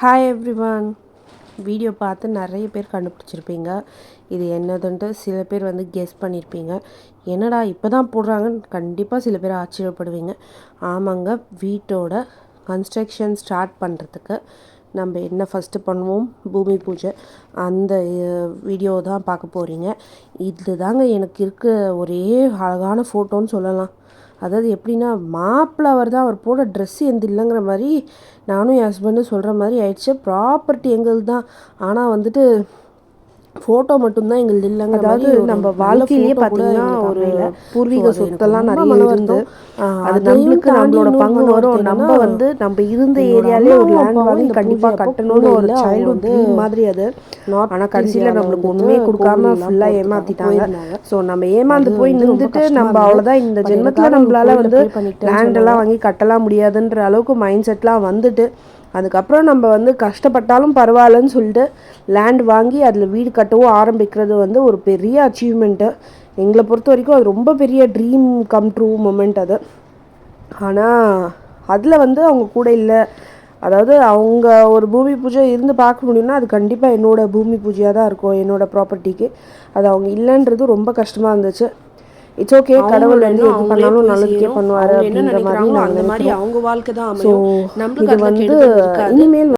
Hi everyone. Video பார்த்து நிறைய பேர் கண்டுபிடிச்சிருப்பீங்க இது என்னதுன்ட்டு. சில பேர் வந்து கெஸ் பண்ணியிருப்பீங்க, என்னடா இப்போ தான் போடுறாங்கன்னு கண்டிப்பாக சில பேர் ஆச்சரியப்படுவீங்க. ஆமாங்க, வீட்டோட கன்ஸ்ட்ரக்ஷன் ஸ்டார்ட் பண்ணுறதுக்கு நம்ம என்ன ஃபஸ்ட்டு பண்ணுவோம், பூமி பூஜை. அந்த வீடியோ தான் பார்க்க போகிறீங்க. இது தாங்க எனக்கு இருக்க ஒரே அழகான ஃபோட்டோன்னு சொல்லலாம். அதாவது எப்படின்னா, மாப்பிள்ளை அவர் போட ட்ரெஸ்ஸு எந்த இல்லைங்கிற மாதிரி நானும் என் ஹஸ்பண்டும் சொல்கிற மாதிரி ஆயிடுச்சு. ப்ராப்பர்ட்டி எங்களுக்கு தான், ஆனால் வந்துட்டு ஃபோட்டோ மட்டும்தான் எங்களுக்கு இல்லைங்க. அதாவது நம்ம வாழ்க்கையிலேயே பார்த்தீங்கன்னா ஒரு பூர்வீக சொத்தெல்லாம் நிறைய இருந்து அது நம்மளுக்கு நம்மளோட பங்கு வரும். நம்ம வந்து நம்ம இருந்த ஏரியாலே ஒரு லேண்ட் வாங்கி கண்டிப்பாக கட்டணும்னு ஒரு சைல்டுஹுட் ட்ரீம் மாதிரி அது. ஆனால் கடைசியில் நம்மளுக்கு ஒன்றுமே கொடுக்காம ஃபுல்லாக ஏமாற்றிட்டாங்க. ஸோ நம்ம ஏமாந்து போய் நின்றுட்டு நம்ம அவ்வளோதான், இந்த ஜென்மத்தில் நம்மளால் வந்து லேண்டெல்லாம் வாங்கி கட்டலாம் முடியாதுன்ற அளவுக்கு மைண்ட் செட்லாம் வந்துட்டு, அதுக்கப்புறம் நம்ம வந்து கஷ்டப்பட்டாலும் பரவாயில்லன்னு சொல்லிட்டு லேண்ட் வாங்கி அதில் வீடு கட்டவும் ஆரம்பிக்கிறது வந்து ஒரு பெரிய அச்சீவ்மெண்ட்டு. எங்களை பொறுத்த வரைக்கும் அது ரொம்ப பெரிய ட்ரீம் கம் ட்ரூ மூமெண்ட் அது. ஆனால் அதில் வந்து அவங்க கூட இல்லை. அதாவது அவங்க ஒரு பூமி பூஜை இருந்து பார்க்க முடியும்னா அது கண்டிப்பாக என்னோடய பூமி பூஜையாக தான் இருக்கும், என்னோடய ப்ராப்பர்ட்டிக்கு. அது அவங்க இல்லைன்றது ரொம்ப கஷ்டமாக இருந்துச்சு. இட்ஸ் ஓகே, கடவுள் வந்து எது பண்ணாலும் நல்லதுக்கே பண்ணுவார் அப்படின்ற மாதிரி அந்த மாதிரி அவங்க வாழ்க்கை தான். ஸோ இது வந்து இனிமேல்